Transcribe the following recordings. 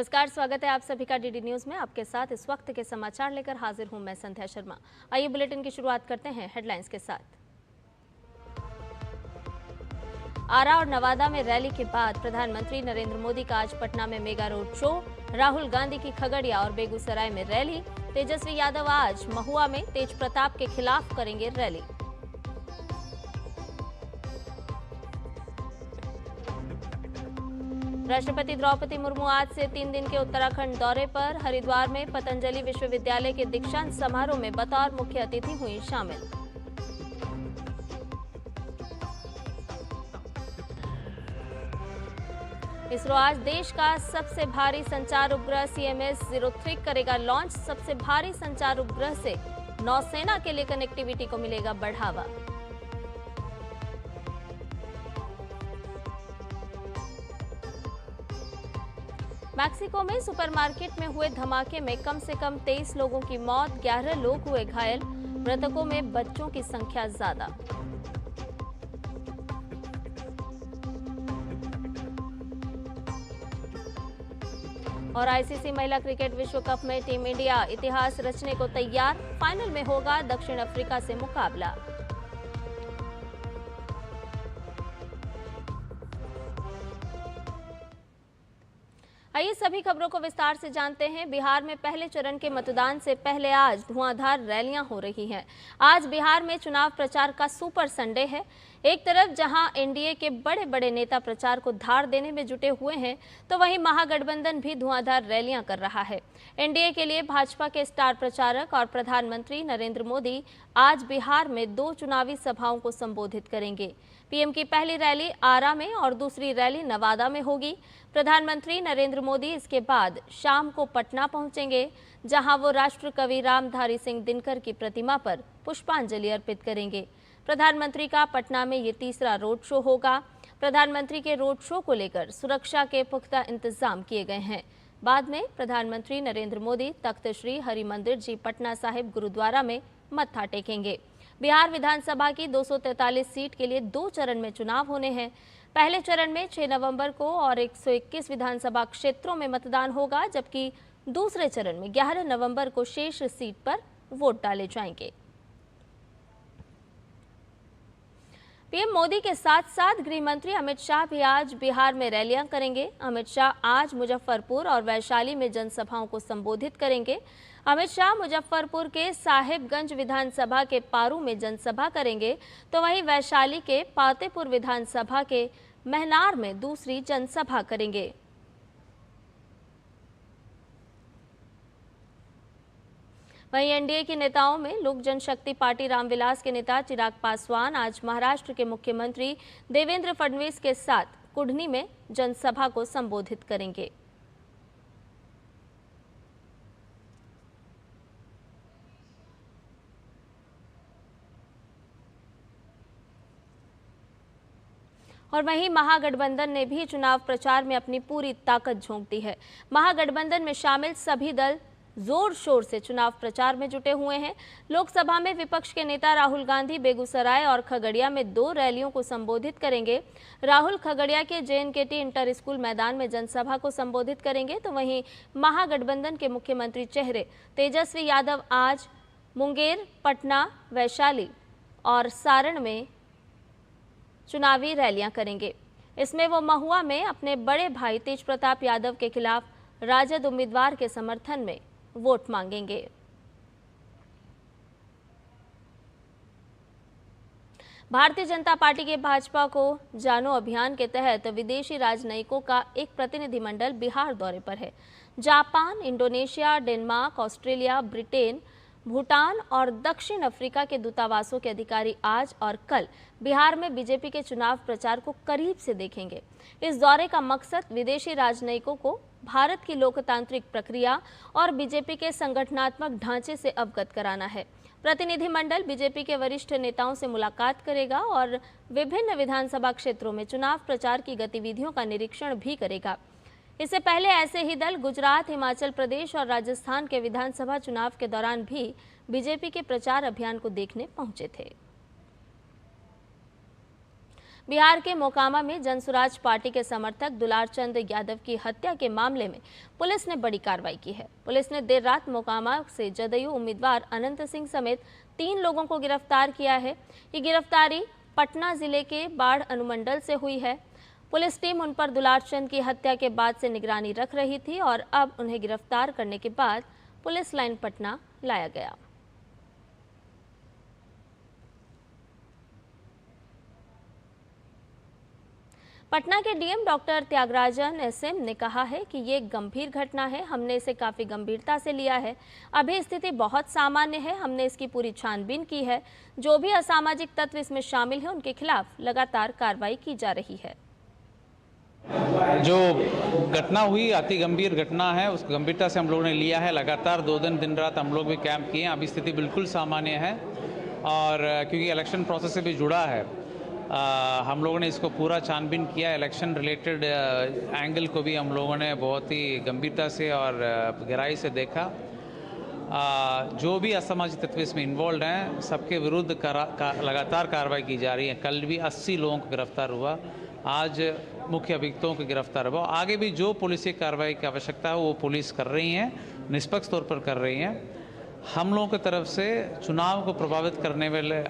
नमस्कार, स्वागत है आप सभी का डीडी न्यूज में। आपके साथ इस वक्त के समाचार लेकर हाजिर हूं मैं संध्या शर्मा। आइए बुलेटिन की शुरुआत करते हैं हेडलाइंस के साथ। आरा और नवादा में रैली के बाद प्रधानमंत्री नरेंद्र मोदी का आज पटना में mega road show. Rahul Gandhi की खगड़िया और बेगूसराय में रैली। तेजस्वी यादव आज महुआ में तेज प्रताप के खिलाफ करेंगे रैली। राष्ट्रपति द्रौपदी मुर्मू आज से 3 दिन के उत्तराखंड दौरे पर। हरिद्वार में पतंजलि विश्वविद्यालय के दीक्षांत समारोह में बतौर मुख्य अतिथि हुई शामिल। इसरो आज देश का सबसे भारी संचार उपग्रह CMS-03 करेगा लॉन्च। सबसे भारी संचार उपग्रह से नौसेना के लिए कनेक्टिविटी को मिलेगा बढ़ावा। मैक्सिको में सुपरमार्केट में हुए धमाके में कम से कम 23 लोगों की मौत, 11 लोग हुए घायल। मृतकों में बच्चों की संख्या ज्यादा। और ICC महिला क्रिकेट विश्व कप में टीम इंडिया इतिहास रचने को तैयार। फाइनल में होगा दक्षिण अफ्रीका से मुकाबला। आइए सभी खबरों को विस्तार से जानते हैं। बिहार में पहले चरण के मतदान से पहले आज धुआंधार रैलियां हो रही हैं। आज बिहार में चुनाव प्रचार का सुपर संडे है। एक तरफ जहां एनडीए के बड़े बड़े नेता प्रचार को धार देने में जुटे हुए हैं, तो वहीं महागठबंधन भी धुआंधार रैलियां कर रहा है। एनडीए के लिए भाजपा के स्टार प्रचारक और प्रधानमंत्री नरेंद्र मोदी आज बिहार में 2 चुनावी सभाओं को संबोधित करेंगे। पीएम की पहली रैली आरा में और दूसरी रैली नवादा में होगी। प्रधानमंत्री नरेंद्र मोदी इसके बाद शाम को पटना पहुंचेंगे, जहां वो राष्ट्र कवि रामधारी सिंह दिनकर की प्रतिमा पर पुष्पांजलि अर्पित करेंगे। प्रधानमंत्री का पटना में ये तीसरा रोड शो होगा। प्रधानमंत्री के रोड शो को लेकर सुरक्षा के पुख्ता इंतजाम किए गए हैं। बाद में प्रधानमंत्री नरेंद्र मोदी तख्त श्री हरिमंदिर जी पटना साहिब गुरुद्वारा में मत्था टेकेंगे। बिहार विधानसभा की 243 सीट के लिए 2 चरण में चुनाव होने हैं। पहले चरण में 6 नवंबर को और 121 विधानसभा क्षेत्रों में मतदान होगा, जबकि दूसरे चरण में 11 नवंबर को शेष सीट पर वोट डाले जाएंगे। पीएम मोदी के साथ साथ गृह मंत्री अमित शाह भी आज बिहार में रैलियां करेंगे। अमित शाह आज मुजफ्फरपुर और वैशाली में जनसभाओं को संबोधित करेंगे। अमित शाह मुजफ्फरपुर के साहिबगंज विधानसभा के पारू में जनसभा करेंगे, तो वहीं वैशाली के पातेपुर विधानसभा के महनार में दूसरी जनसभा करेंगे। वहीं एनडीए के नेताओं में लोक जनशक्ति पार्टी रामविलास के नेता चिराग पासवान आज महाराष्ट्र के मुख्यमंत्री देवेंद्र फडणवीस के साथ कुढ़नी में जनसभा को संबोधित करेंगे। और वहीं महागठबंधन ने भी चुनाव प्रचार में अपनी पूरी ताकत झोंक दी है। महागठबंधन में शामिल सभी दल जोर शोर से चुनाव प्रचार में जुटे हुए हैं। लोकसभा में विपक्ष के नेता राहुल गांधी बेगूसराय और खगड़िया में 2 रैलियों को संबोधित करेंगे। राहुल खगड़िया के JNKT इंटर स्कूल मैदान में जनसभा को संबोधित करेंगे, तो वहीं महागठबंधन के मुख्यमंत्री चेहरे तेजस्वी यादव आज मुंगेर, पटना, वैशाली और सारण में चुनावी रैलियां करेंगे। इसमें वो महुआ में अपने बड़े भाई तेज प्रताप यादव के खिलाफ राजद उम्मीदवार के समर्थन में वोट मांगेंगे। भारतीय जनता पार्टी के भाजपा को जानो अभियान के तहत विदेशी राजनयिकों का एक प्रतिनिधिमंडल बिहार दौरे पर है। Japan, Indonesia, Denmark, Australia, Britain, Bhutan और दक्षिण अफ्रीका के दूतावासों के अधिकारी आज और कल बिहार में बीजेपी के चुनाव प्रचार को करीब से देखेंगे। इस दौरे का मकसद विदेशी राजनयिकों को भारत की लोकतांत्रिक प्रक्रिया और बीजेपी के संगठनात्मक ढांचे से अवगत कराना है। प्रतिनिधिमंडल बीजेपी के वरिष्ठ नेताओं से मुलाकात करेगा और विभिन्न विधानसभा क्षेत्रों में चुनाव प्रचार की गतिविधियों का निरीक्षण भी करेगा। इससे पहले ऐसे ही दल गुजरात, हिमाचल प्रदेश और राजस्थान के विधानसभा चुनाव के दौरान भी बीजेपी के प्रचार अभियान को देखने पहुंचे थे। बिहार के मोकामा में जनसुराज पार्टी के समर्थक दुलार चंद यादव की हत्या के मामले में पुलिस ने बड़ी कार्रवाई की है। पुलिस ने देर रात मोकामा से जदयू उम्मीदवार अनंत सिंह समेत 3 लोगों को गिरफ्तार किया है। ये गिरफ्तारी पटना जिले के बाढ़ अनुमंडल से हुई है। पुलिस टीम उन पर दुलार चंद की हत्या के बाद से निगरानी रख रही थी और अब उन्हें गिरफ्तार करने के बाद पुलिस लाइन पटना लाया गया। पटना के डीएम डॉक्टर त्यागराजन एसएम ने कहा है कि ये एक गंभीर घटना है, हमने इसे काफ़ी गंभीरता से लिया है। अभी स्थिति बहुत सामान्य है, हमने इसकी पूरी छानबीन की है। जो भी असामाजिक तत्व इसमें शामिल हैं उनके खिलाफ लगातार कार्रवाई की जा रही है। जो घटना हुई अति गंभीर घटना है, उस गंभीरता से हम लोगों ने लिया है। लगातार 2 दिन रात हम लोग भी कैंप किए हैं। अभी स्थिति बिल्कुल सामान्य है और क्योंकि इलेक्शन प्रोसेस से भी जुड़ा है, हम लोगों ने इसको पूरा छानबीन किया। इलेक्शन रिलेटेड एंगल को भी हम लोगों ने बहुत ही गंभीरता से और गहराई से देखा। जो भी असामाजिक तत्व इसमें इन्वॉल्व हैं, सबके विरुद्ध लगातार कार्रवाई की जा रही है। कल भी 80 लोगों को गिरफ्तार हुआ, आज मुख्य अभियुक्तों को गिरफ्तार हुआ। आगे भी जो पुलिस कार्रवाई की आवश्यकता है वो पुलिस कर रही है, निष्पक्ष तौर पर कर रही है। हम लोगों की तरफ से चुनाव को प्रभावित करने वाले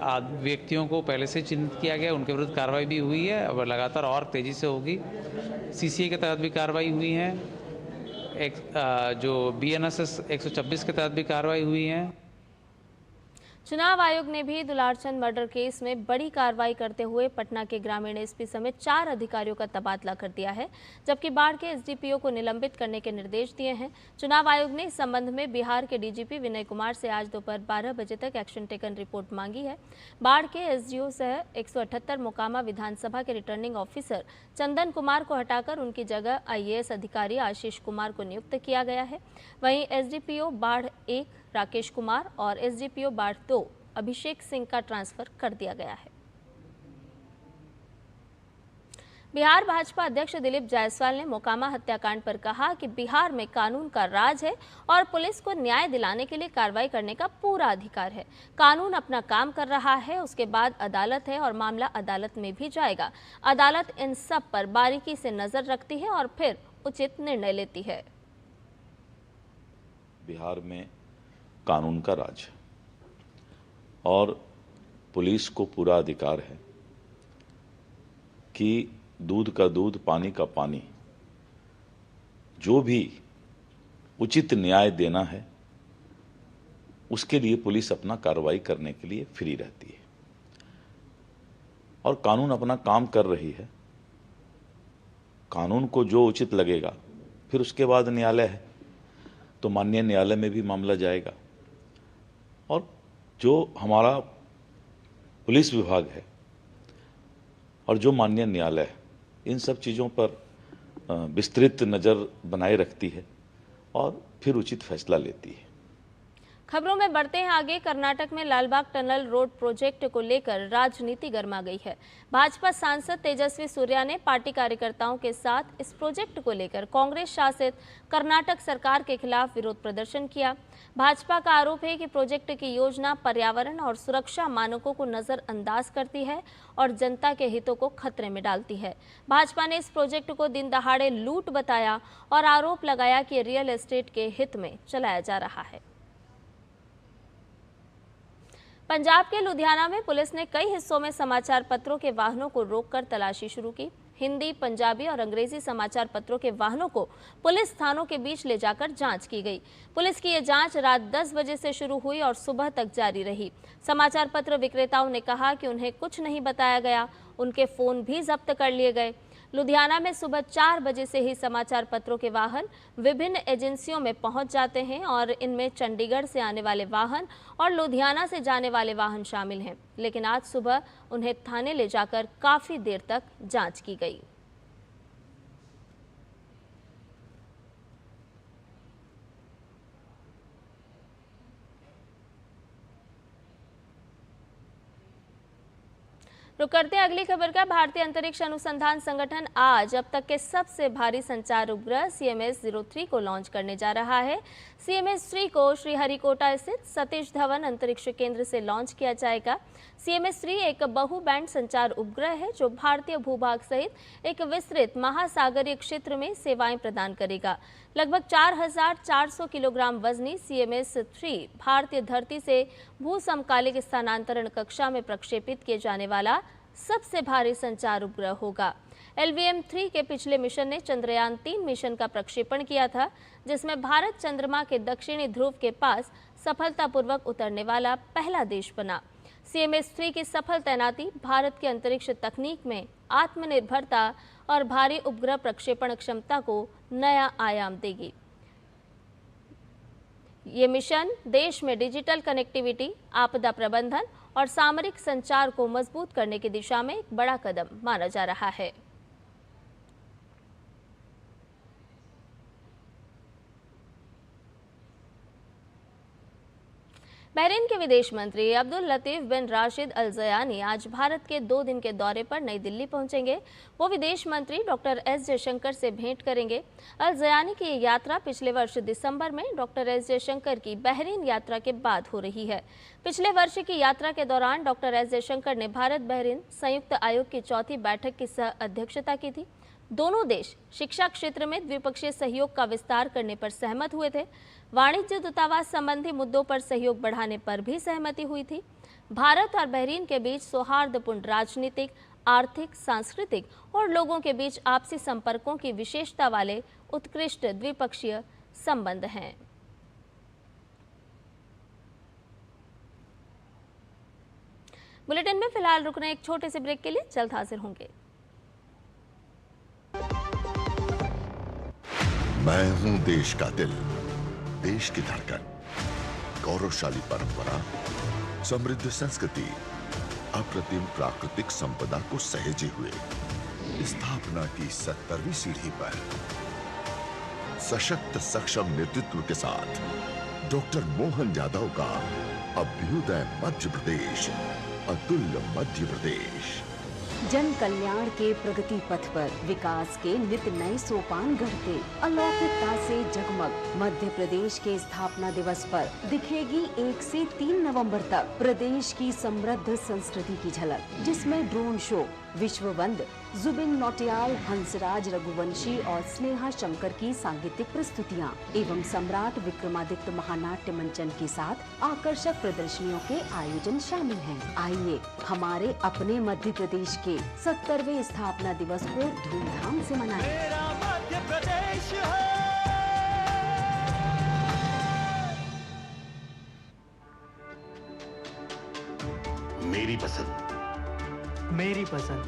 व्यक्तियों को पहले से चिन्हित किया गया, उनके विरुद्ध कार्रवाई भी हुई है और लगातार और तेज़ी से होगी। सीसीए के तहत भी कार्रवाई हुई है, जो बीएनएसएस 126 के तहत भी कार्रवाई हुई है। चुनाव आयोग ने भी दुलारचंद मर्डर केस में बड़ी कार्रवाई करते हुए पटना के ग्रामीण एसपी समेत 4 अधिकारियों का तबादला कर दिया है, जबकि बाढ़ के एसडीपीओ को निलंबित करने के निर्देश दिए हैं। चुनाव आयोग ने इस संबंध में बिहार के डीजीपी विनय कुमार से आज दोपहर 12 बजे तक एक्शन टेकन रिपोर्ट मांगी है। बाढ़ के एसडीओ सह 178 मोकामा विधानसभा के रिटर्निंग ऑफिसर चंदन कुमार को हटाकर उनकी जगह आईएएस अधिकारी आशीष कुमार को नियुक्त किया गया है। वहीं एसडीपीओ बाढ़ 1 राकेश कुमार और एसडीपीओ बाढ़ 2 अभिषेक सिंह का ट्रांसफर कर दिया गया है। बिहार भाजपा अध्यक्ष दिलीप जायसवाल ने मोकामा हत्याकांड पर कहा कि बिहार में कानून का राज है और पुलिस को न्याय दिलाने के लिए कार्रवाई करने का पूरा अधिकार है। कानून अपना काम कर रहा है, उसके बाद अदालत है और मामला अदालत में भी जाएगा। अदालत इन सब पर बारीकी से नजर रखती है और फिर उचित निर्णय लेती है। बिहार में कानून का राज है और पुलिस को पूरा अधिकार है कि दूध का दूध, पानी का पानी, जो भी उचित न्याय देना है उसके लिए पुलिस अपना कार्रवाई करने के लिए फ्री रहती है और कानून अपना काम कर रही है। कानून को जो उचित लगेगा फिर उसके बाद न्यायालय है तो माननीय न्यायालय में भी मामला जाएगा और जो हमारा पुलिस विभाग है और जो माननीय न्यायालय है इन सब चीज़ों पर विस्तृत नज़र बनाए रखती है और फिर उचित फैसला लेती है। खबरों में बढ़ते हैं आगे। कर्नाटक में लालबाग टनल रोड प्रोजेक्ट को लेकर राजनीति गर्मा गई है। भाजपा सांसद तेजस्वी सूर्या ने पार्टी कार्यकर्ताओं के साथ इस प्रोजेक्ट को लेकर कांग्रेस शासित कर्नाटक सरकार के खिलाफ विरोध प्रदर्शन किया। भाजपा का आरोप है कि प्रोजेक्ट की योजना पर्यावरण और सुरक्षा मानकों को नजरअंदाज करती है और जनता के हितों को खतरे में डालती है। भाजपा ने इस प्रोजेक्ट को दिन दहाड़े लूट बताया और आरोप लगाया कि रियल एस्टेट के हित में चलाया जा रहा है। पंजाब के लुधियाना में पुलिस ने कई हिस्सों में समाचार पत्रों के वाहनों को रोककर तलाशी शुरू की। हिंदी, पंजाबी और अंग्रेजी समाचार पत्रों के वाहनों को पुलिस थानों के बीच ले जाकर जांच की गई। पुलिस की ये जांच रात 10 बजे से शुरू हुई और सुबह तक जारी रही। समाचार पत्र विक्रेताओं ने कहा कि उन्हें कुछ नहीं बताया गया, उनके फोन भी जब्त कर लिए गए। लुधियाना में सुबह 4 बजे से ही समाचार पत्रों के वाहन विभिन्न एजेंसियों में पहुंच जाते हैं और इनमें चंडीगढ़ से आने वाले वाहन और लुधियाना से जाने वाले वाहन शामिल हैं। लेकिन आज सुबह उन्हें थाने ले जाकर काफ़ी देर तक जांच की गई। रुक करते हैं अगली खबर का। भारतीय अंतरिक्ष अनुसंधान संगठन आज अब तक के सबसे भारी संचार उपग्रह CMS-03 को लॉन्च करने जा रहा है। CMS-3 को श्रीहरिकोटा स्थित सतीश धवन अंतरिक्ष केंद्र से लॉन्च किया जाएगा। CMS-3 एक बहु बैंड संचार उपग्रह है जो भारतीय भूभाग सहित एक विस्तृत महासागरीय क्षेत्र में सेवाएं प्रदान करेगा। लगभग 4,400 किलोग्राम वजनी CMS-3 भारतीय धरती से भू समकालिक स्थानांतरण कक्षा में प्रक्षेपित किए जाने वाला सबसे भारी संचार उपग्रह होगा। LVM-3 के पिछले मिशन ने चंद्रयान-3 मिशन का प्रक्षेपण किया था, जिसमें भारत चंद्रमा के दक्षिणी ध्रुव के पास सफलतापूर्वक उतरने वाला पहला देश बना। CMS-3 की सफल तैनाती भारत की अंतरिक्ष तकनीक में आत्मनिर्भरता और भारी उपग्रह प्रक्षेपण क्षमता को नया आयाम देगी। ये मिशन देश में डिजिटल कनेक्टिविटी, आपदा प्रबंधन और सामरिक संचार को मजबूत करने की दिशा में एक बड़ा कदम माना जा रहा है। बहरीन के विदेश मंत्री अब्दुल लतीफ बिन राशिद अल ज़यानी आज भारत के 2 दिन के दौरे पर नई दिल्ली पहुंचेंगे। वो विदेश मंत्री डॉक्टर एस जयशंकर से भेंट करेंगे। अल ज़यानी की ये यात्रा पिछले वर्ष दिसंबर में डॉक्टर एस जयशंकर की बहरीन यात्रा के बाद हो रही है। पिछले वर्ष की यात्रा के दौरान डॉक्टर एस जयशंकर ने भारत बहरीन संयुक्त आयोग की 4थी बैठक की सह अध्यक्षता की थी। दोनों देश शिक्षा क्षेत्र में द्विपक्षीय सहयोग का विस्तार करने पर सहमत हुए थे। वाणिज्य दूतावास संबंधी मुद्दों पर सहयोग बढ़ाने पर भी सहमति हुई थी। भारत और बहरीन के बीच सौहार्दपूर्ण राजनीतिक, आर्थिक, सांस्कृतिक और लोगों के बीच आपसी संपर्कों की विशेषता वाले उत्कृष्ट द्विपक्षीय संबंध हैं। बुलेटिन में फिलहाल रुकने एक छोटे से ब्रेक के लिए जल्द हाजिर होंगे। मैं हूं देश का दिल, देश की धड़कन, गौरवशाली परंपरा, समृद्ध संस्कृति, अप्रतिम प्राकृतिक संपदा को सहेजे हुए स्थापना की 70वीं सीढ़ी पर सशक्त सक्षम नेतृत्व के साथ डॉक्टर मोहन यादव का अभ्युदय मध्य प्रदेश, अतुल्य मध्य प्रदेश। जन कल्याण के प्रगति पथ पर विकास के नित नए सोपान गढ़ते अलौकिकता से जगमग मध्य प्रदेश के स्थापना दिवस पर दिखेगी 1 से 3 नवंबर तक प्रदेश की समृद्ध संस्कृति की झलक, जिसमें ड्रोन शो, विश्ववंद, जुबिन नौटियाल, हंसराज रघुवंशी और स्नेहा शंकर की सांगीतिक प्रस्तुतियां एवं सम्राट विक्रमादित्य महानाट्य मंचन के साथ आकर्षक प्रदर्शनियों के आयोजन शामिल हैं। आइए हमारे अपने मध्य प्रदेश के 70वें स्थापना दिवस को धूमधाम से मनाएं। मेरा मध्य प्रदेश है। मेरी पसंद, मेरी पसंद,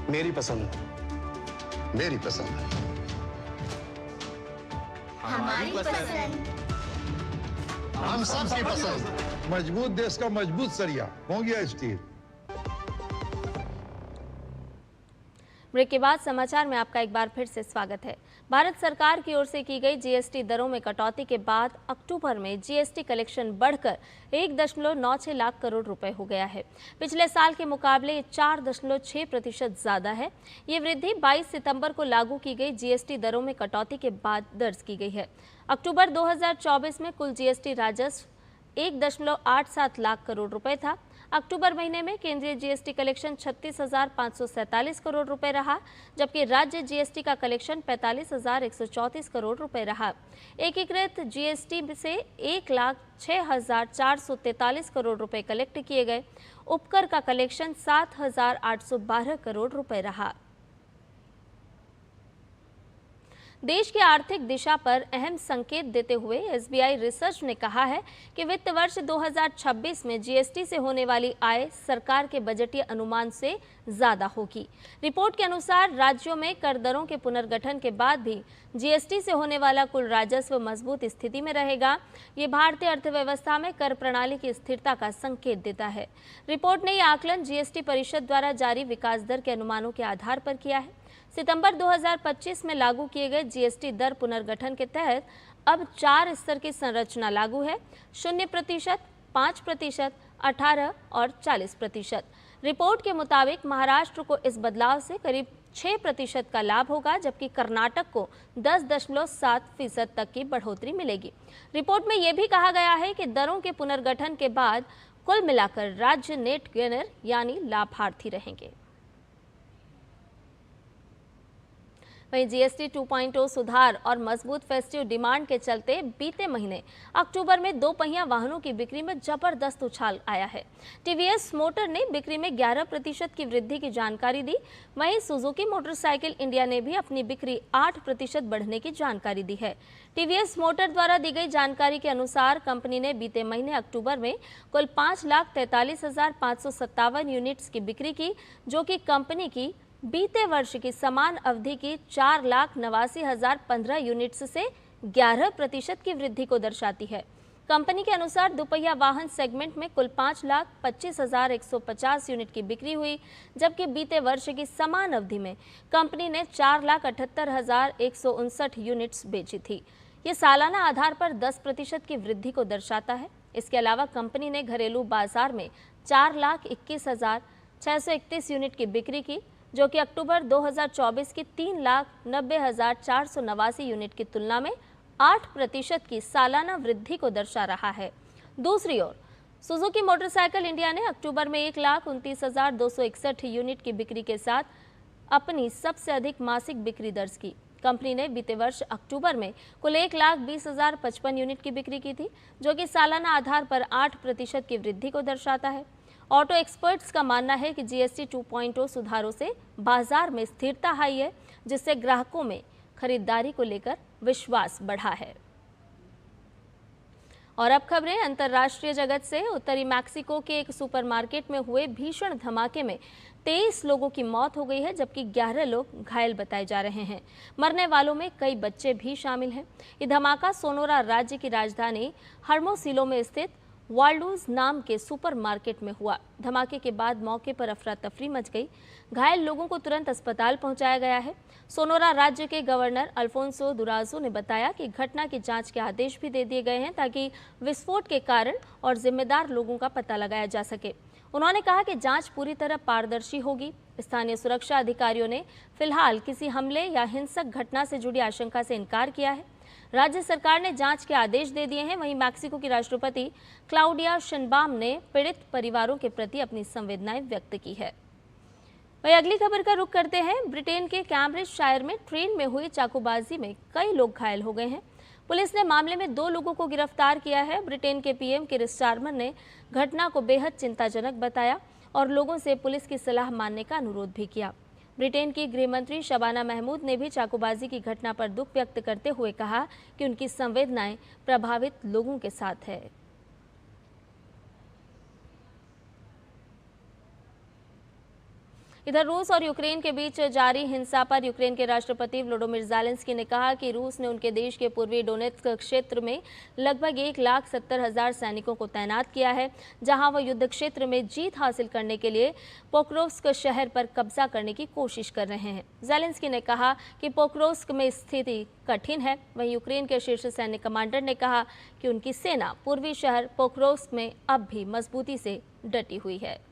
मेरी पसंद, मेरी पसंद, हमारी पसंद, हम सबकी पसंद। मजबूत देश का मजबूत सरिया हो गया स्टील। ब्रेक के बाद समाचार में आपका एक बार फिर से स्वागत है। भारत सरकार की ओर से की गई जीएसटी दरों में कटौती के बाद अक्टूबर में जीएसटी कलेक्शन बढ़कर 1.96 लाख करोड़ रुपए हो गया है। पिछले साल के मुकाबले ये 4.6% ज्यादा है। ये वृद्धि 22 सितंबर को लागू की गई जीएसटी दरों में कटौती के बाद दर्ज की गई है। अक्टूबर 2024 में कुल जीएसटी राजस्व 1.87 लाख करोड़ रुपए था। अक्टूबर महीने में केंद्रीय जीएसटी कलेक्शन 36,547 करोड़ रुपए रहा, जबकि राज्य जीएसटी का कलेक्शन 45,134 करोड़ रुपए रहा। एकीकृत जीएसटी से 1,06,443 करोड़ रुपए कलेक्ट किए गए। उपकर का कलेक्शन 7,812 करोड़ रुपए रहा। देश की आर्थिक दिशा पर अहम संकेत देते हुए एसबीआई रिसर्च ने कहा है कि वित्त वर्ष 2026 में जीएसटी से होने वाली आय सरकार के बजटीय अनुमान से ज्यादा होगी। रिपोर्ट के अनुसार राज्यों में कर दरों के पुनर्गठन के बाद भी जीएसटी से होने वाला कुल राजस्व मजबूत स्थिति में रहेगा। ये भारतीय अर्थव्यवस्था में कर प्रणाली की स्थिरता का संकेत देता है। रिपोर्ट ने यह आकलन जीएसटी परिषद द्वारा जारी विकास दर के अनुमानों के आधार पर किया है। सितंबर 2025 में लागू किए गए जीएसटी दर पुनर्गठन के तहत अब 4 स्तर की संरचना लागू है: 0%, 5%, 18 और 40%। रिपोर्ट के मुताबिक महाराष्ट्र को इस बदलाव से करीब 6% का लाभ होगा, जबकि कर्नाटक को 10.7% तक की बढ़ोतरी मिलेगी। रिपोर्ट में यह भी कहा गया है कि दरों के पुनर्गठन के बाद कुल मिलाकर राज्य नेट गेनर यानी लाभार्थी रहेंगे। वहीं जीएसटी 2.0 सुधार और मजबूत फेस्टिव डिमांड के चलते बीते महीने अक्टूबर में दो पहिया वाहनों की बिक्री में जबरदस्त उछाल आया है। टीवीएस मोटर ने बिक्री में 11% की वृद्धि की जानकारी दी। वहीं सुजुकी मोटरसाइकिल इंडिया ने भी अपनी बिक्री 8% बढ़ने की जानकारी दी है। टीवीएस मोटर द्वारा दी गई जानकारी के अनुसार कंपनी ने बीते महीने अक्टूबर में कुल 5,43,557 यूनिट्स की बिक्री की, जो कि कंपनी की बीते वर्ष की समान अवधि की 4,89,015 यूनिट्स से 11% की वृद्धि को दर्शाती है। कंपनी के अनुसार दोपहिया वाहन सेगमेंट में कुल 5,25,150 यूनिट की बिक्री हुई, जबकि बीते वर्ष की समान अवधि में कंपनी ने 4,78,159 यूनिट्स बेची थी। ये सालाना आधार पर 10% की वृद्धि को दर्शाता है। इसके अलावा कंपनी ने घरेलू बाजार में 4,21,631 यूनिट की बिक्री की, जो कि अक्टूबर 2024 की 3,90,489 यूनिट की तुलना में 8% की सालाना वृद्धि को दर्शा रहा है। दूसरी ओर सुजुकी मोटरसाइकिल इंडिया ने अक्टूबर में 1,29,261 यूनिट की बिक्री के साथ अपनी सबसे अधिक मासिक बिक्री दर्ज की। कंपनी ने बीते वर्ष अक्टूबर में कुल 1,20,055 यूनिट की बिक्री की थी, जो कि सालाना आधार पर 8% की वृद्धि को दर्शाता है। ऑटो एक्सपर्ट्स का मानना है कि जीएसटी 2.0 सुधारों से बाजार में स्थिरता आई है, जिससे ग्राहकों में खरीदारी को लेकर विश्वास बढ़ा है। और अब खबरें अंतर्राष्ट्रीय जगत से। उत्तरी मैक्सिको के एक सुपरमार्केट में हुए भीषण धमाके में 23 लोगों की मौत हो गई है, जबकि 11 लोग घायल बताए जा रहे हैं। मरने वालों में कई बच्चे भी शामिल हैं। ये धमाका सोनोरा राज्य की राजधानी हर्मोसिलो में स्थित वाल्डूज नाम के सुपरमार्केट में हुआ। धमाके के बाद मौके पर अफरा तफरी मच गई। घायल लोगों को तुरंत अस्पताल पहुंचाया गया है। सोनोरा राज्य के गवर्नर अल्फोंसो दुराजो ने बताया कि घटना की जांच के आदेश भी दे दिए गए हैं, ताकि विस्फोट के कारण और जिम्मेदार लोगों का पता लगाया जा सके। उन्होंने कहा कि जांच पूरी तरह पारदर्शी होगी। स्थानीय सुरक्षा अधिकारियों ने फिलहाल किसी हमले या हिंसक घटना से जुड़ी आशंका से इनकार किया है। राज्य सरकार ने जांच के आदेश दे दिए हैं। वहीं मैक्सिको की राष्ट्रपति क्लाउडिया शेनबाम ने पीड़ित परिवारों के प्रति अपनी संवेदनाएं व्यक्त की है। वहीं अगली खबर का रुख करते हैं। ब्रिटेन के कैम्ब्रिजशायर में ट्रेन में हुई चाकूबाजी में कई लोग घायल हो गए हैं। पुलिस ने मामले में 2 लोगों को गिरफ्तार किया है। ब्रिटेन के पीएम कीर स्टारमर ने घटना को बेहद चिंताजनक बताया और लोगों से पुलिस की सलाह मानने का अनुरोध भी किया। ब्रिटेन की गृह मंत्री शबाना महमूद ने भी चाकूबाजी की घटना पर दुख व्यक्त करते हुए कहा कि उनकी संवेदनाएं प्रभावित लोगों के साथ है। इधर रूस और यूक्रेन के बीच जारी हिंसा पर यूक्रेन के राष्ट्रपति वोलोडिमिर ज़ेलेंस्की ने कहा कि रूस ने उनके देश के पूर्वी डोनेत्स्क क्षेत्र में लगभग 1,70,000 सैनिकों को तैनात किया है, जहां वह युद्ध क्षेत्र में जीत हासिल करने के लिए पोक्रोव्स्क शहर पर कब्जा करने की कोशिश कर रहे हैं। ज़ेलेंस्की ने कहा कि पोक्रोव्स्क में स्थिति कठिन है। वहीं यूक्रेन के शीर्ष सैन्य कमांडर ने कहा कि उनकी सेना पूर्वी शहर पोक्रोव्स्क में अब भी मजबूती से डटी हुई है।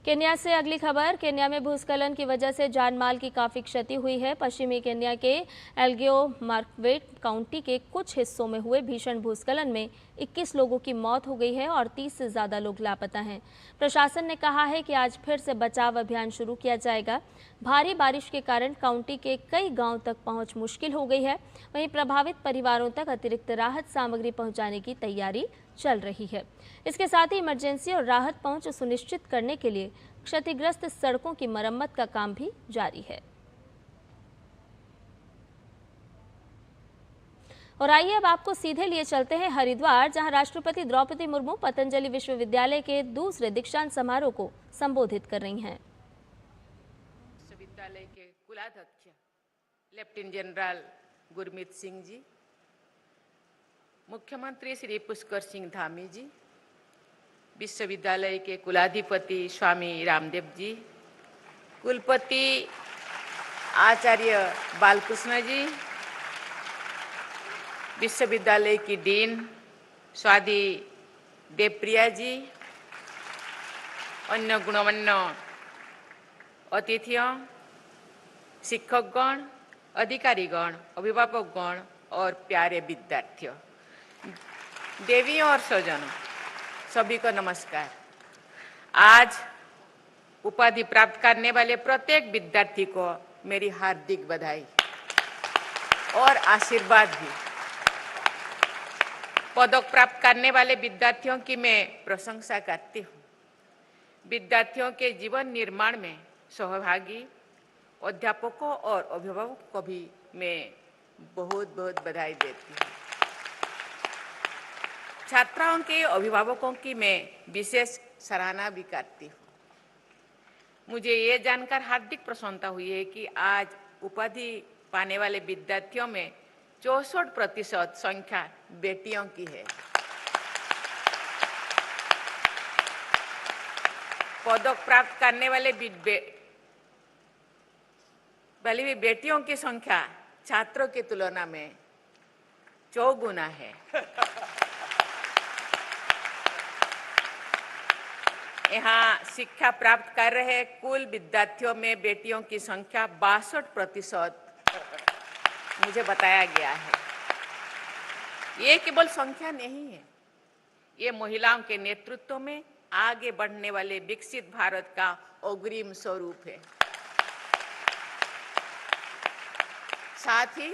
केन्या से अगली खबर। केन्या में भूस्खलन की वजह से जानमाल की काफ़ी क्षति हुई है। पश्चिमी केन्या के एल्गियो मार्क्वेट काउंटी के कुछ हिस्सों में हुए भीषण भूस्खलन में 21 लोगों की मौत हो गई है और 30 से ज़्यादा लोग लापता हैं। प्रशासन ने कहा है कि आज फिर से बचाव अभियान शुरू किया जाएगा। भारी बारिश के कारण काउंटी के कई गांव तक पहुंच मुश्किल हो गई है। वहीं प्रभावित परिवारों तक अतिरिक्त राहत सामग्री पहुंचाने की तैयारी चल रही है। इसके साथ ही इमरजेंसी और राहत पहुंच सुनिश्चित करने के लिए क्षतिग्रस्त सड़कों की मरम्मत का काम भी जारी है। और आइए अब आपको सीधे लिए चलते हैं हरिद्वार, जहां राष्ट्रपति द्रौपदी मुर्मू पतंजलि विश्वविद्यालय के दूसरे दीक्षांत समारोह को संबोधित कर रही हैं। विश्वविद्यालय के कुलाध्यक्ष लेफ्टिनेंट जनरल गुरमीत सिंह जी, मुख्यमंत्री श्री पुष्कर सिंह धामी जी, विश्वविद्यालय के कुलाधिपति स्वामी रामदेव जी, कुलपति आचार्य बालकृष्ण जी, विश्वविद्यालय की डीन स्वाति देवप्रिया जी, अन्य गुणवन्य अतिथियों, शिक्षकगण, अधिकारीगण, अभिभावकगण और प्यारे विद्यार्थियों, देवियों और स्वजनों, सभी को नमस्कार। आज उपाधि प्राप्त करने वाले प्रत्येक विद्यार्थी को मेरी हार्दिक बधाई और आशीर्वाद भी। पदक प्राप्त करने वाले विद्यार्थियों की मैं प्रशंसा करती हूँ। विद्यार्थियों के जीवन निर्माण में सहभागी अध्यापकों और अभिभावकों को भी मैं बहुत बहुत बधाई देती हूँ। छात्राओं के अभिभावकों की मैं विशेष सराहना भी करती हूँ। मुझे ये जानकर हार्दिक प्रसन्नता हुई है कि आज उपाधि पाने वाले विद्यार्थियों में 64% संख्या बेटियों की है। पदक प्राप्त करने वाले बेटियों की संख्या छात्रों की तुलना में 4 गुना है। यहाँ शिक्षा प्राप्त कर रहे कुल विद्यार्थियों में बेटियों की संख्या 62% मुझे बताया गया है। ये केवल संख्या नहीं है, ये महिलाओं के नेतृत्व में आगे बढ़ने वाले विकसित भारत का अग्रिम स्वरूप है। साथ ही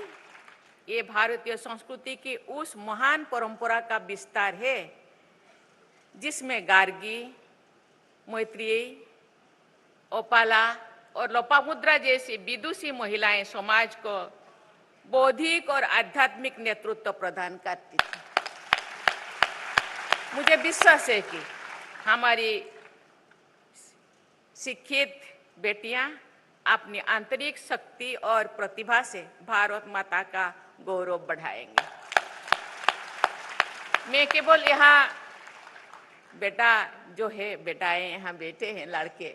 ये भारतीय संस्कृति की उस महान परंपरा का विस्तार है जिसमें गार्गी, मैत्रेयी, ओपाला और लोपामुद्रा जैसी विदुषी महिलाएं समाज को बौद्धिक और आध्यात्मिक नेतृत्व प्रदान करती थी। मुझे विश्वास है कि हमारी शिक्षित बेटियां अपनी आंतरिक शक्ति और प्रतिभा से भारत माता का गौरव बढ़ाएंगे। मैं केवल यहाँ बेटा जो है, बेटाएं यहाँ बेटे हैं लड़के,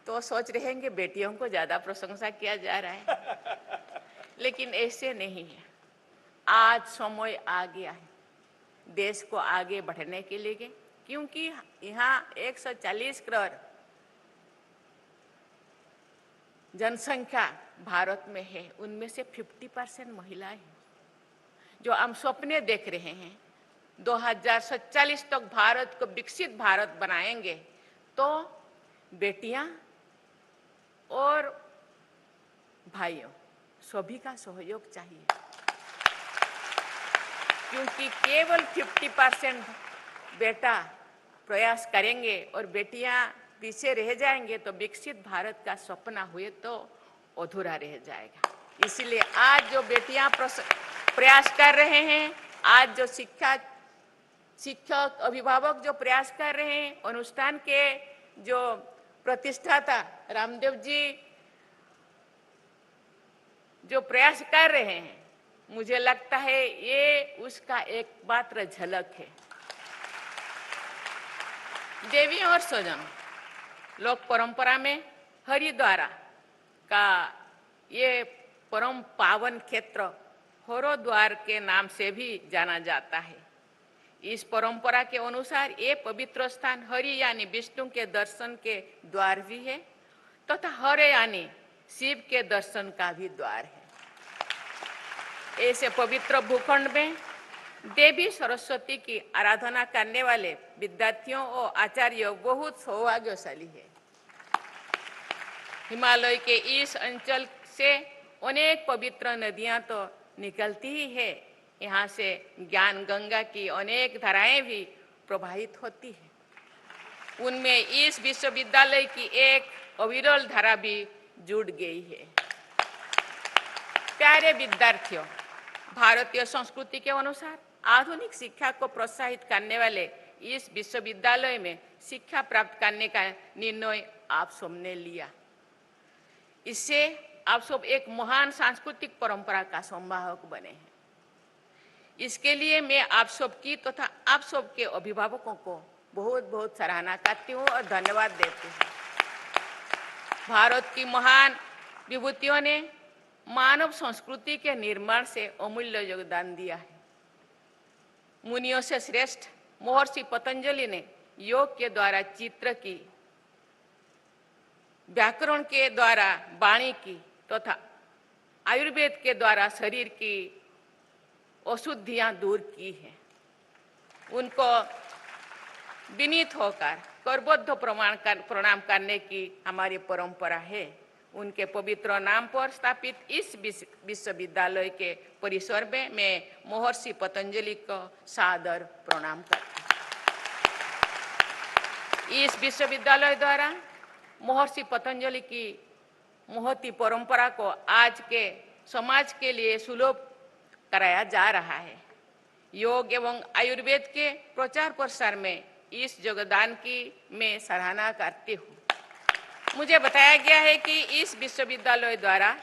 तो सोच रहे हैं कि बेटियों को ज्यादा प्रशंसा किया जा रहा है, लेकिन ऐसे नहीं है। आज समय आ गया है देश को आगे बढ़ने के लिए, क्योंकि यहाँ 140 करोड़ जनसंख्या भारत में है, उनमें से 50% महिलाएं हैं। जो हम सपने देख रहे हैं 2047 तक भारत को विकसित भारत बनाएंगे, तो बेटियां और भाइयों सभी का सहयोग चाहिए, क्योंकि केवल 50% बेटा प्रयास करेंगे और बेटियां पीछे रह जाएंगे तो विकसित भारत का सपना हुए तो अधूरा रह जाएगा। इसलिए आज जो बेटियां प्रयास कर रहे हैं, आज जो शिक्षक अभिभावक जो प्रयास कर रहे हैं, अनुष्ठान के जो प्रतिष्ठाता रामदेव जी जो प्रयास कर रहे हैं, मुझे लगता है ये उसका एक मात्र झलक है। देवियों और स्वजनों, लोक परंपरा में हरिद्वार का ये परम पावन क्षेत्र हरिद्वार के नाम से भी जाना जाता है। इस परंपरा के अनुसार ये पवित्र स्थान हरि यानी विष्णु के दर्शन के द्वार भी है, तथा हर यानी शिव के दर्शन का भी द्वार है। ऐसे पवित्र भूखंड में देवी सरस्वती की आराधना करने वाले विद्यार्थियों और आचार्यों बहुत सौभाग्यशाली है। हिमालय के इस अंचल से अनेक पवित्र नदियां तो निकलती ही है, यहाँ से ज्ञान गंगा की अनेक धाराएं भी प्रवाहित होती है। उनमें इस विश्वविद्यालय की एक अविरल धारा भी जुड़ गई है। प्यारे विद्यार्थियों, भारतीय संस्कृति के अनुसार आधुनिक शिक्षा को प्रोत्साहित करने वाले इस विश्वविद्यालय में शिक्षा प्राप्त करने का निर्णय आप सबने लिया। इससे आप सब एक महान सांस्कृतिक परंपरा का संवाहक बने हैं। इसके लिए मैं आप सबकी तथा आप सबके अभिभावकों को बहुत बहुत सराहना करती हूँ और धन्यवाद देती हूँ। भारत की महान विभूतियों ने मानव संस्कृति के निर्माण से अमूल्य योगदान दिया है। मुनियों से श्रेष्ठ महर्षि पतंजलि ने योग के द्वारा चित्र की, व्याकरण के द्वारा वाणी की तथा आयुर्वेद के द्वारा शरीर की अशुद्धियां दूर की हैं। उनको विनीत होकर करबद्ध प्रणाम करने की हमारी परंपरा है। उनके पवित्र नाम पर स्थापित इस विश्वविद्यालय के परिसर में मैं महर्षि पतंजलि को सादर प्रणाम करती हूँ। इस विश्वविद्यालय द्वारा महर्षि पतंजलि की महती परंपरा को आज के समाज के लिए सुलभ कराया जा रहा है। योग एवं आयुर्वेद के प्रचार प्रसार में इस योगदान की मैं सराहना करती हूँ। मुझे बताया गया है कि इस विश्वविद्यालय द्वारा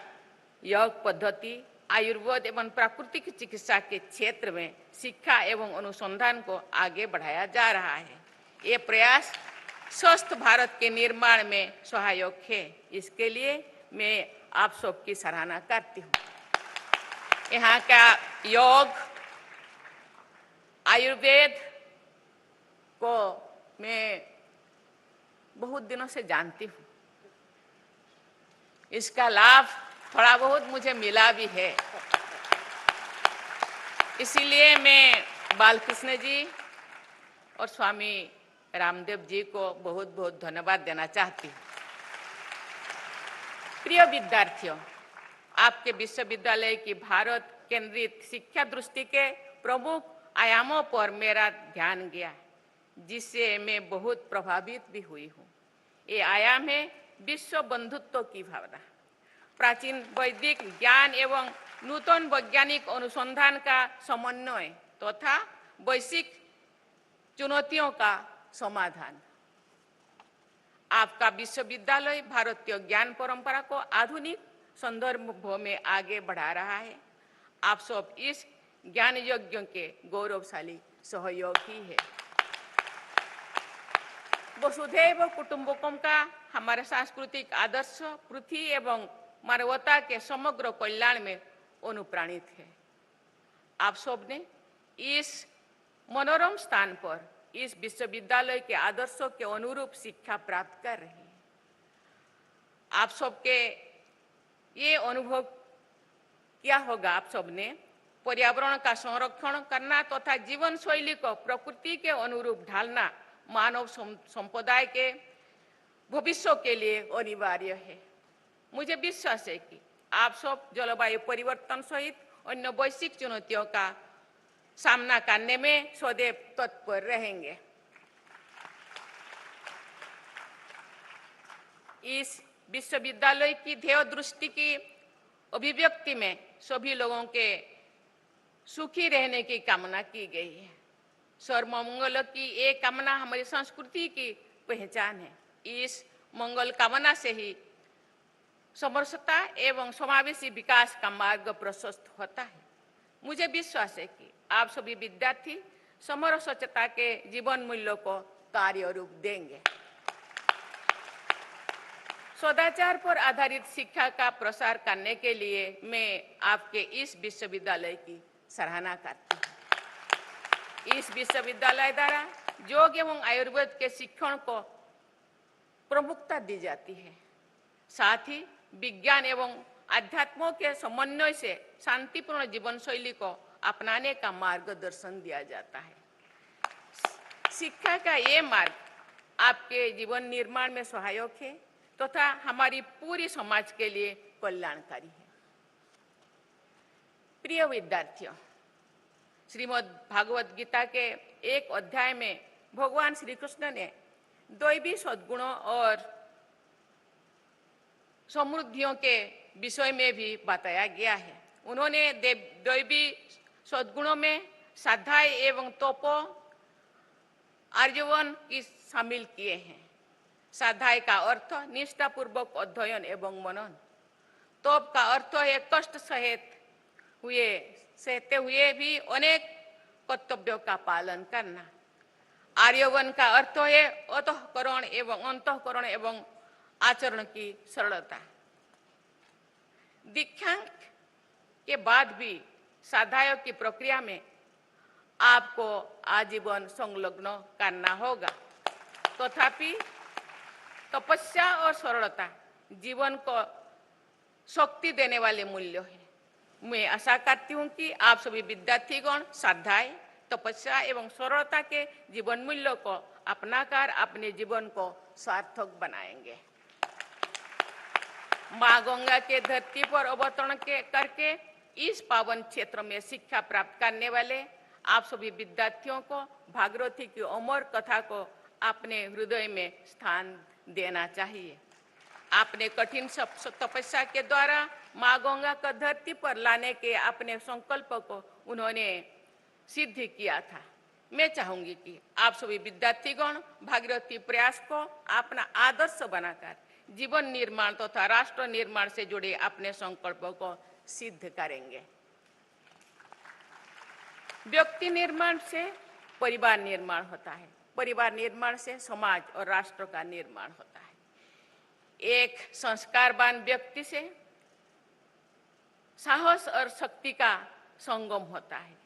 योग पद्धति, आयुर्वेद एवं प्राकृतिक चिकित्सा के क्षेत्र में शिक्षा एवं अनुसंधान को आगे बढ़ाया जा रहा है। ये प्रयास स्वस्थ भारत के निर्माण में सहायक है। इसके लिए मैं आप सबकी सराहना करती हूँ। यहाँ का योग, आयुर्वेद को मैं बहुत दिनों से जानती हूँ। इसका लाभ थोड़ा बहुत मुझे मिला भी है। इसीलिए मैं बालकृष्ण जी और स्वामी रामदेव जी को बहुत बहुत धन्यवाद देना चाहती हूँ। प्रिय विद्यार्थियों, आपके विश्वविद्यालय की भारत केंद्रित शिक्षा दृष्टि के प्रमुख आयामों पर मेरा ध्यान गया, जिससे मैं बहुत प्रभावित भी हुई हूँ। ये आयाम है विश्व बंधुत्व की भावना, प्राचीन वैदिक ज्ञान एवं नूतन वैज्ञानिक अनुसंधान का समन्वय तथा वैश्विक चुनौतियों का समाधान। आपका विश्वविद्यालय भारतीय ज्ञान परंपरा को आधुनिक संदर्भ में आगे बढ़ा रहा है। आप सब इस ज्ञान यज्ञ के गौरवशाली सहयोगी है। वसुधैव कुटुंबकम का हमारे सांस्कृतिक आदर्श पृथ्वी एवं मानवता के समग्र कल्याण में अनुप्राणित है। आप सब ने इस मनोरम स्थान पर इस विश्वविद्यालय के आदर्शों के अनुरूप शिक्षा प्राप्त कर रहे हैं। आप सबके ये अनुभव क्या होगा, आप सबने पर्यावरण का संरक्षण करना तथा जीवन शैली को प्रकृति के अनुरूप ढालना मानव संप्रदाय के भविष्य के लिए अनिवार्य है। मुझे विश्वास है कि आप सब जलवायु परिवर्तन सहित अन्य वैश्विक चुनौतियों का सामना करने में सदैव तत्पर रहेंगे। इस विश्वविद्यालय की ध्येय दृष्टि की अभिव्यक्ति में सभी लोगों के सुखी रहने की कामना की गई है। सर्वमंगल की ये कामना हमारी संस्कृति की पहचान है। इस मंगल कामना से ही समरसता एवं समावेशी विकास का मार्ग प्रशस्त होता है। मुझे विश्वास है कि आप सभी विद्यार्थी समरसता के जीवन मूल्यों को कार्य रूप देंगे। सदाचार पर आधारित शिक्षा का प्रसार करने के लिए मैं आपके इस विश्वविद्यालय की सराहना करती हूँ। इस विश्वविद्यालय द्वारा योग एवं आयुर्वेद के शिक्षण को प्रमुखता दी जाती है। साथ ही विज्ञान एवं अध्यात्मों के समन्वय से शांतिपूर्ण जीवन शैली को अपनाने का मार्गदर्शन दिया जाता है। शिक्षा का ये मार्ग आपके जीवन निर्माण में सहायक है तथा हमारी पूरी समाज के लिए कल्याणकारी है। प्रिय विद्यार्थियों, श्रीमद् भागवत गीता के एक अध्याय में भगवान श्री कृष्ण ने दैवी सद्गुणों और समृद्धियों के विषय में भी बताया गया है। उन्होंने दैवी सद्गुणों में साध्य एवं तपो आर्जवन की शामिल किए हैं। साध्य का अर्थ निष्ठापूर्वक अध्ययन एवं मनन, तप का अर्थ है कष्ट सहते हुए भी अनेक कर्तव्यों का पालन करना। आर्यवन का अर्थ है अतःकरण एवं अंतःकरण एवं आचरण की सरलता। दीक्षांत के बाद भी साध्य की प्रक्रिया में आपको आजीवन संलग्न करना होगा। तथापि तपस्या और सरलता जीवन को शक्ति देने वाले मूल्य है। मैं आशा करती हूँ कि आप सभी विद्यार्थीगण श्रद्धाएं, तपस्या एवं सरलता के जीवन मूल्यों को अपनाकर अपने जीवन को सार्थक बनाएंगे। माँ गंगा के धरती पर अवतरण करके इस पावन क्षेत्र में शिक्षा प्राप्त करने वाले आप सभी विद्यार्थियों को भागीरथी की अमर कथा को अपने हृदय में स्थान देना चाहिए। अपने कठिन तपस्या के द्वारा माँ गंगा को धरती पर लाने के अपने संकल्प को उन्होंने सिद्ध किया था। मैं चाहूंगी कि आप सभी विद्यार्थीगण भागीरथी प्रयास को अपना आदर्श बनाकर जीवन निर्माण तथा राष्ट्र निर्माण से जुड़े अपने संकल्पों को सिद्ध करेंगे। व्यक्ति निर्माण से परिवार निर्माण होता है, परिवार निर्माण से समाज और राष्ट्र का निर्माण होता है। एक संस्कारवान व्यक्ति से साहस और शक्ति का संगम होता है।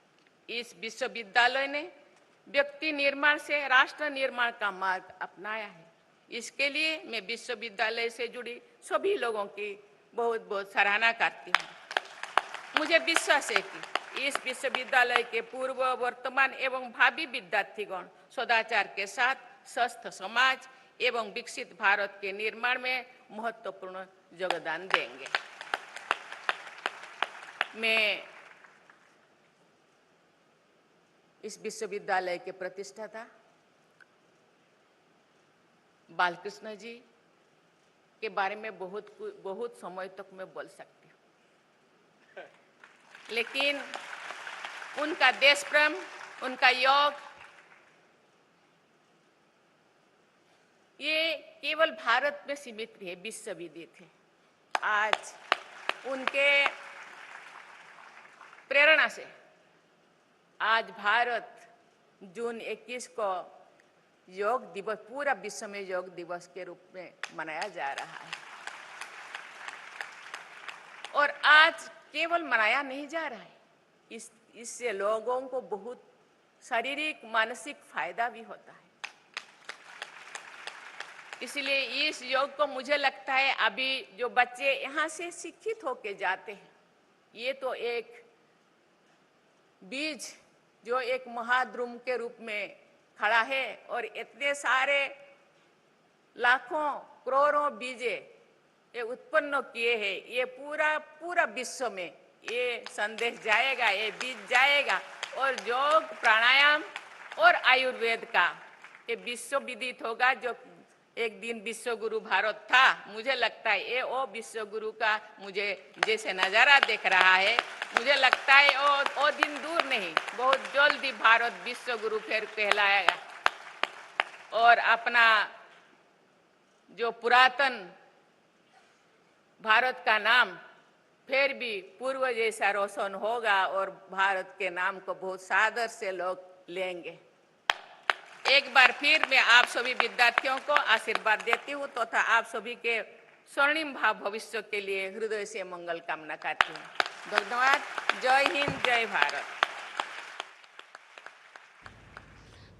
इस विश्वविद्यालय ने व्यक्ति निर्माण से राष्ट्र निर्माण का मार्ग अपनाया है। इसके लिए मैं विश्वविद्यालय से जुड़ी सभी लोगों की बहुत बहुत सराहना करती हूँ। मुझे विश्वास है कि इस विश्वविद्यालय के पूर्व, वर्तमान एवं भावी विद्यार्थीगण सदाचार के साथ स्वस्थ समाज एवं विकसित भारत के निर्माण में महत्वपूर्ण योगदान देंगे। मैं इस विश्वविद्यालय के प्रतिष्ठाता बालकृष्ण जी के बारे में बहुत समय तक मैं बोल सकती हूँ, लेकिन उनका देश प्रेम, उनका योग, ये केवल भारत में सीमित रहे, विश्व विदित है। आज उनके प्रेरणा से आज भारत जून 21 को योग दिवस पूरा विश्व में योग दिवस के रूप में मनाया जा रहा है। और आज केवल मनाया नहीं जा रहा है, इससे लोगों को बहुत शारीरिक मानसिक फायदा भी होता है। इसलिए इस योग को मुझे लगता है अभी जो बच्चे यहाँ से शिक्षित होके जाते हैं, ये तो एक बीज जो एक महाद्रुम के रूप में खड़ा है और इतने सारे लाखों करोड़ों बीजे ये उत्पन्न किए हैं। ये पूरा विश्व में ये संदेश जाएगा, ये बीज जाएगा और योग, प्राणायाम और आयुर्वेद का ये विश्व विदित होगा। जो एक दिन विश्व गुरु भारत था, मुझे लगता है ये वो विश्व गुरु का मुझे जैसे नज़ारा देख रहा है, मुझे लगता है वो दिन दूर नहीं, बहुत जल्दी भारत विश्व गुरु फिर कहलाएगा और अपना जो पुरातन भारत का नाम फिर भी पूर्व जैसा रोशन होगा और भारत के नाम को बहुत सादर से लोग लेंगे। एक बार फिर मैं आप सभी विद्यार्थियों को आशीर्वाद देती हूँ तथा आप सभी के स्वर्णिम भाव भविष्य के लिए हृदय से मंगल कामना करती हूँ। धन्यवाद। जय हिंद, जय भारत।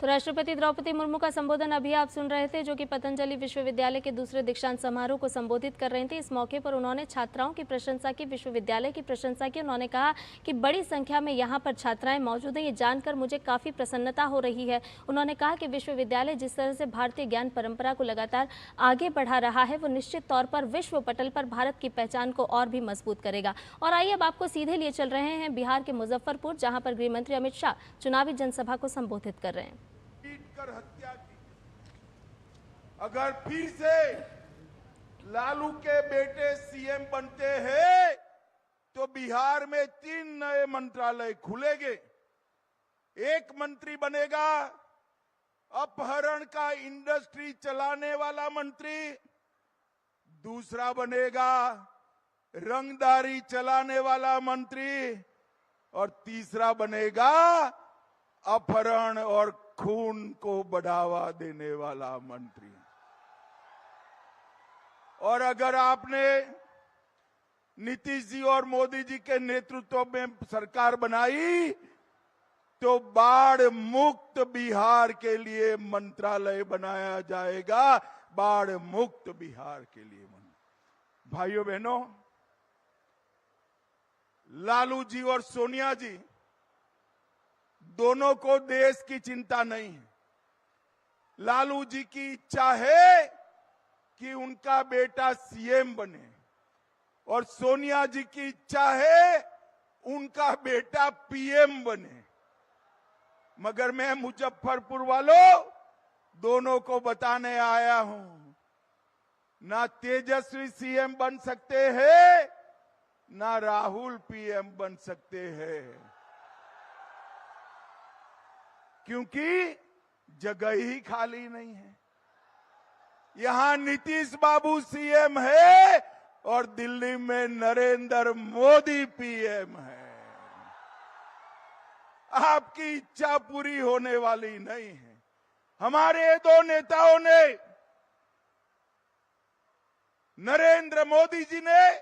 तो राष्ट्रपति द्रौपदी मुर्मू का संबोधन अभी आप सुन रहे थे, जो कि पतंजलि विश्वविद्यालय के दूसरे दीक्षांत समारोह को संबोधित कर रहे थे। इस मौके पर उन्होंने छात्राओं की प्रशंसा की, विश्वविद्यालय की प्रशंसा की। उन्होंने कहा कि बड़ी संख्या में यहाँ पर छात्राएं मौजूद हैं, ये जानकर मुझे काफ़ी प्रसन्नता हो रही है। उन्होंने कहा कि विश्वविद्यालय जिस तरह से भारतीय ज्ञान परंपरा को लगातार आगे बढ़ा रहा है, वो निश्चित तौर पर विश्व पटल पर भारत की पहचान को और भी मजबूत करेगा। और आइए अब आपको सीधे लिए चल रहे हैं बिहार के मुजफ्फरपुर, जहाँ पर गृह मंत्री अमित शाह चुनावी जनसभा को संबोधित कर रहे हैं। कर हत्या की। अगर फिर से लालू के बेटे सीएम बनते हैं तो बिहार में 3 नए मंत्रालय खुलेंगे। एक मंत्री बनेगा अपहरण का इंडस्ट्री चलाने वाला मंत्री, दूसरा बनेगा रंगदारी चलाने वाला मंत्री और तीसरा बनेगा अपहरण और खून को बढ़ावा देने वाला मंत्री। और अगर आपने नीतीश जी और मोदी जी के नेतृत्व में सरकार बनाई तो बाढ़ मुक्त बिहार के लिए मंत्रालय बनाया जाएगा। बाढ़ मुक्त बिहार के लिए भाइयों बहनों, लालू जी और सोनिया जी दोनों को देश की चिंता नहीं है। लालू जी की इच्छा है कि उनका बेटा सीएम बने और सोनिया जी की इच्छा है उनका बेटा पीएम बने। मगर मैं मुजफ्फरपुर वालों दोनों को बताने आया हूं, ना तेजस्वी सीएम बन सकते हैं, ना राहुल पीएम बन सकते हैं, क्योंकि जगह ही खाली नहीं है। यहां नीतीश बाबू सीएम है और दिल्ली में नरेंद्र मोदी पीएम है। आपकी इच्छा पूरी होने वाली नहीं है। हमारे दो नेताओं ने, नरेंद्र मोदी जी ने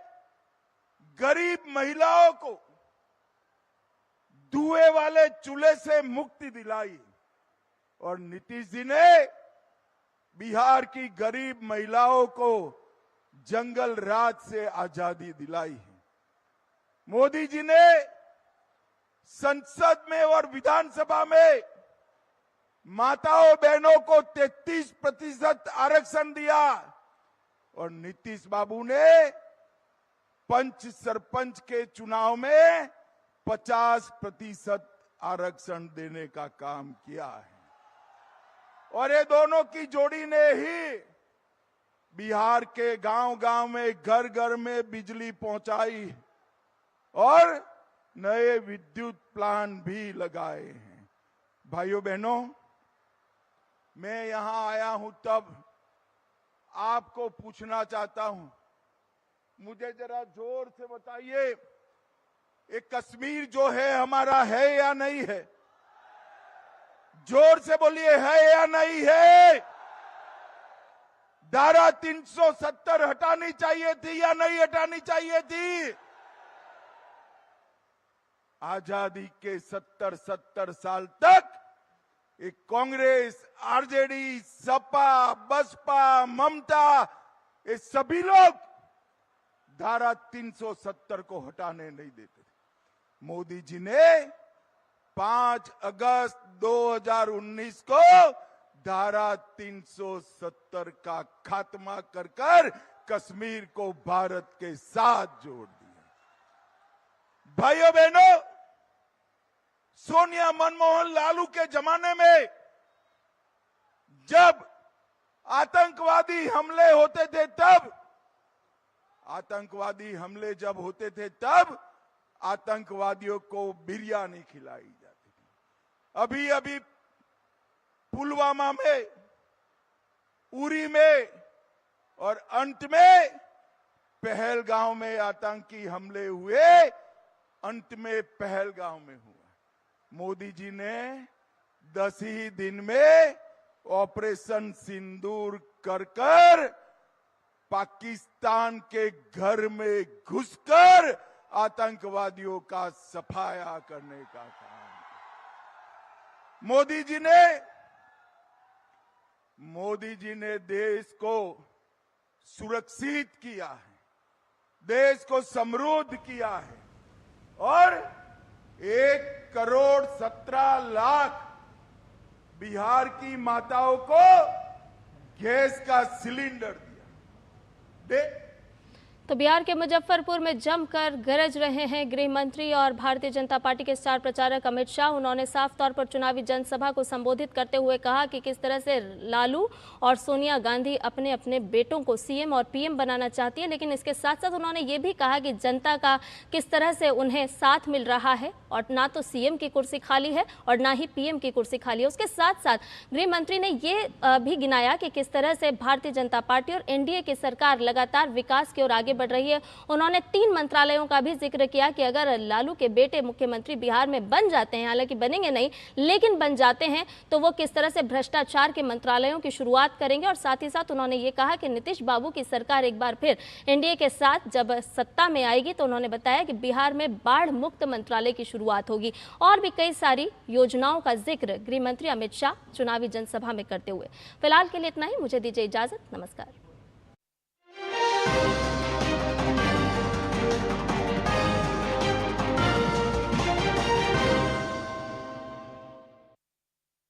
गरीब महिलाओं को धुएं वाले चूल्हे से मुक्ति दिलाई और नीतीश जी ने बिहार की गरीब महिलाओं को जंगल राज से आजादी दिलाई है। मोदी जी ने संसद में और विधानसभा में माताओं बहनों को 33% आरक्षण दिया और नीतीश बाबू ने पंच सरपंच के चुनाव में 50% आरक्षण देने का काम किया है। और ये दोनों की जोड़ी ने ही बिहार के गांव-गांव में, घर घर में बिजली पहुंचाई और नए विद्युत प्लांट भी लगाए हैं। भाइयों बहनों, मैं यहां आया हूं तब आपको पूछना चाहता हूं, मुझे जरा जोर से बताइए, ये कश्मीर जो है हमारा है या नहीं है? जोर से बोलिए, है या नहीं है? धारा 370 हटानी चाहिए थी या नहीं हटानी चाहिए थी? आजादी के 70 साल तक एक कांग्रेस, आरजेडी, सपा, बसपा, ममता, ये सभी लोग धारा 370 को हटाने नहीं देते थे। मोदी जी ने 5 अगस्त 2019 को धारा 370 का खात्मा कर कश्मीर को भारत के साथ जोड़ दिया। भाइयों बहनों, सोनिया, मनमोहन, लालू के जमाने में जब आतंकवादी हमले होते थे तब आतंकवादियों को बिरयानी खिलाई जाती थी। अभी पुलवामा में, उरी में और अंत में पहलगांव में आतंकी हमले हुए, अंत में पहलगांव में हुआ। मोदी जी ने 10 ही दिन में ऑपरेशन सिंदूर कर पाकिस्तान के घर में घुसकर आतंकवादियों का सफाया करने का काम किया। मोदी जी ने देश को सुरक्षित किया है, देश को समृद्ध किया है और 1,17,00,000 बिहार की माताओं को गैस का सिलेंडर दिया। तो बिहार के मुजफ्फरपुर में जमकर गरज रहे हैं गृह मंत्री और भारतीय जनता पार्टी के स्टार प्रचारक अमित शाह। उन्होंने साफ तौर पर चुनावी जनसभा को संबोधित करते हुए कहा कि किस तरह से लालू और सोनिया गांधी अपने अपने बेटों को सीएम और पीएम बनाना चाहती है, लेकिन इसके साथ साथ उन्होंने ये भी कहा कि जनता का किस तरह से उन्हें साथ मिल रहा है और ना तो सीएम की कुर्सी खाली है और ना ही पीएम की कुर्सी खाली है। उसके साथ साथ गृह मंत्री ने ये भी गिनाया कि किस तरह से भारतीय जनता पार्टी और एनडीए की सरकार लगातार विकास की ओर आगे आगे बढ़ रही है। उन्होंने 3 मंत्रालयों का भी जिक्र किया कि अगर लालू के बेटे मुख्यमंत्री बिहार में बन जाते हैं, हालांकि बनेंगे नहीं लेकिन बन जाते हैं, तो वो किस तरह से भ्रष्टाचार के मंत्रालयों की शुरुआत करेंगे। और साथ ही साथ उन्होंने ये कहा कि नीतीश बाबू की सरकार एक बार फिर एनडीए के साथ जब सत्ता में आएगी तो उन्होंने बताया कि बिहार में बाढ़ मुक्त मंत्रालय की शुरुआत होगी और भी कई सारी योजनाओं का जिक्र गृह मंत्री अमित शाह चुनावी जनसभा में करते हुए। फिलहाल के लिए इतना ही, मुझे दीजिए इजाजत, नमस्कार।